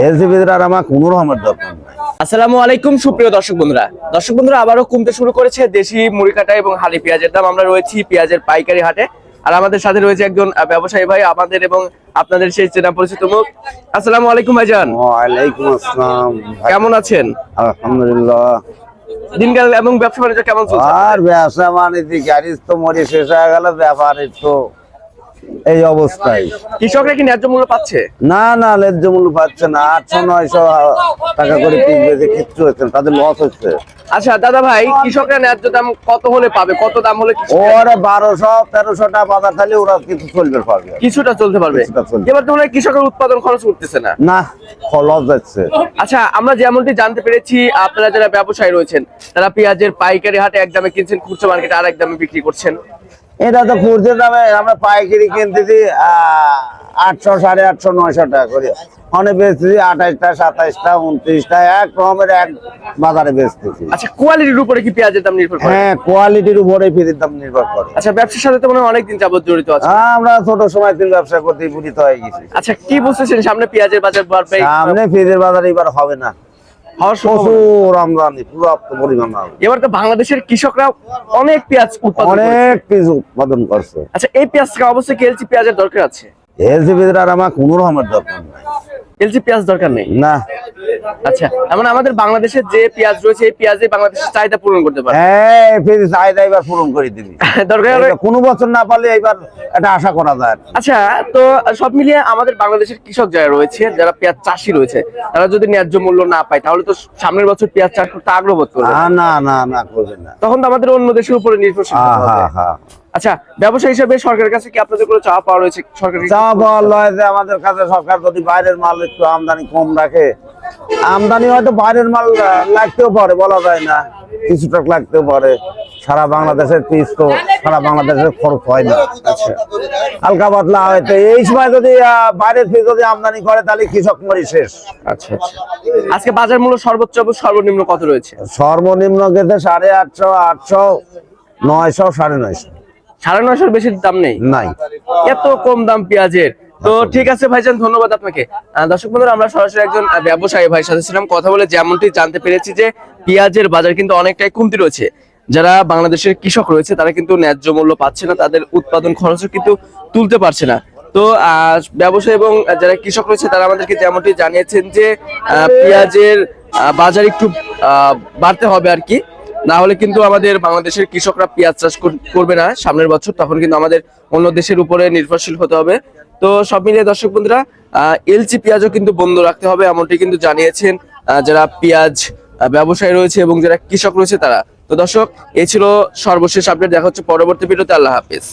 এলসিবিদের আর আমার কোনো রকমের দরকার নাই। আসসালামু আলাইকুম সুপ্রিয় দর্শক বন্ধুরা আবারও কমতে শুরু করেছে দেশি মুড়ি কাটা এবং হালি পেঁয়াজের দাম। আমরা রয়েছি পেঁয়াজের পাইকারি হাটে, আর আমাদের সাথে রয়েছে একজন ব্যবসায়ী ভাই, আমাদের এবং আপনাদের সেই চেনা পরিচিত মুখ। আসসালামু আলাইকুম ভাইজান। ওয়ালাইকুম আসসালাম। কেমন আছেন? আলহামদুলিল্লাহ। দিনকাল এবং ব্যবসা বাণিজ্য কেমন চলছে? আর ব্যবসা বাণিজ্য গাড়ি তো মরি শেষ হয়ে গেল, ব্যাপারের তো এই অবস্থায়। কৃষকরা কি ন্যায্য মূল্য পাচ্ছে? না না, ন্যায্য মূল্য পাচ্ছে না। 800-900 টাকা করে পিস বেঁধে কিচ্ছু হচ্ছে না, তাদের লস হচ্ছে। আচ্ছা দাদা ভাই, কৃষকরা ন্যায্য দাম কত হলে পাবে? কত দাম হলে ওরা 1200-1300 টাকা বাজার থাকলে ওরা কিছু চলবে পারবে, কিছুটা চলতে পারবে। এবার তো মনে হয় কৃষকের উৎপাদন খরচ উঠতেছে না। না, লস যাচ্ছে। আচ্ছা, আমরা যেমনটি জানতে পেরেছি আপনারা যারা ব্যবসায়ী রয়েছেন তারা পেঁয়াজের পাইকারি হাটে এক দামে কিনছেন, খুচরা মার্কেটে আর এক দামে বিক্রি করছেন। এটা তো খুচরা দামে আমরা পাইকারি কিনতেছি 800, 850, 900 টাকা করে। অনেক বেচতেছি 28টা, 27টা, 29টা, এক রকমের এক বাজারে বেচতেছি। আচ্ছা, কোয়ালিটির উপরে কি পেঁয়াজের দাম নির্ভর করে? হ্যাঁ, কোয়ালিটির উপরে ফিরের দাম নির্ভর করে। আচ্ছা, ব্যবসার সাথে তো মনে হয় অনেকদিন যাবত জড়িত আছে। আমরা ছোট সময় থেকে ব্যবসা করতে পরিচিত হয়ে গেছি। আচ্ছা, কি বুঝতেছেন সামনে পেঁয়াজের বাজার বাড়বে? সামনে ফিরের বাজার এবার হবে না, প্রচুর আমদানি, পর্যাপ্ত পরিমাণ। এবার তো বাংলাদেশের কৃষকরা অনেক পেঁয়াজ উৎপাদন অনেক কিছু উৎপাদন করছে। আচ্ছা, এই পেঁয়াজকে অবশ্যই এলসি পেঁয়াজের দরকার আছে। এলসিবিদের আর আমার কোনো রকমের দরকার নাই। এলসি পেঁয়াজ দরকার নেই না। আচ্ছা, এমন আমাদের বাংলাদেশের যে পেঁয়াজ রয়েছে এই পেঁয়াজে বাংলাদেশের চাহিদা পূরণ করতে পারে। হ্যাঁ, ফির চাহিদা এবার পূরণ করে দিবি। দরকার হলে কোনো বছর না পারলে এবার এটা আশা করা যায়। আচ্ছা, তো সব মিলিয়ে আমাদের বাংলাদেশের কৃষক যারা রয়েছে, যারা পেঁয়াজ চাষী রয়েছে, তারা যদি ন্যায্য মূল্য না পায় তাহলে তো সামনের বছর পেঁয়াজ চাষ করতে আগ্রহ বোধ করবে না। না না না, করবে না। তখন তো আমাদের অন্য দেশের উপরে নির্ভরশীল হতে হবে। আচ্ছা, ব্যবসা হিসেবে সরকারের কাছে কি আপনাদের কোনো চাওয়া পাওয়া রয়েছে? সরকার চাওয়া পাওয়া লয় যে আমাদের কাছে সরকার যদি বাইরের মাল একটু আমদানি কম রাখে। আমদানি হয়তো বাইরের মাল লাগতেও পারে, বলা যায় না, কিছুটা লাগতেও পারে। সারা বাংলাদেশের পিস তো সারা বাংলাদেশের খরচ হয় না। আচ্ছা, হালকা পাতলা হয়তো এই সময় যদি বাইরের পিস যদি আমদানি করে তাহলে কৃষক মরি শেষ। আচ্ছা। আজকে বাজার মূল্য সর্বোচ্চ এবং সর্বনিম্ন কত রয়েছে? সর্বনিম্ন গেছে 850, 800, 900, 950। 950 বেশি দাম নেই নাই। এত কম দাম পেঁয়াজের। তো ঠিক আছে ভাইজান, ধন্যবাদ আপনাকে। দর্শক বন্ধুরা, আমরা সরাসরি একজন ব্যবসায়ী ভাইয়ের সাথে ছিলাম, কথা বলে যেমনটি জানতে পেরেছি যে পেঁয়াজের বাজার কিন্তু অনেকটাই কমতি রয়েছে। যারা বাংলাদেশের কৃষক রয়েছে তারা কিন্তু ন্যায্য মূল্য পাচ্ছে না, তাদের উৎপাদন খরচও কিন্তু তুলতে পারছে না। তো ব্যবসায়ী এবং যারা কৃষক রয়েছে তারা আমাদেরকে যেমনটি জানিয়েছেন যে পেঁয়াজের বাজার একটু বাড়তে হবে আর কি, না হলে কিন্তু আমাদের বাংলাদেশের কৃষকরা পেঁয়াজ চাষ করবে না সামনের বছর, তখন কিন্তু আমাদের অন্য দেশের উপরে নির্ভরশীল হতে হবে। তো সব মিলিয়ে দর্শক বন্ধুরা, এলসি পেঁয়াজও কিন্তু বন্ধ রাখতে হবে, এমনটি কিন্তু জানিয়েছেন যারা পেঁয়াজ ব্যবসায়ী রয়েছে এবং যারা কৃষক রয়েছে তারা। তো দর্শক, এই ছিল সর্বশেষ আপডেট। দেখা হচ্ছে পরবর্তী ভিডিওতে। আল্লাহ হাফেজ।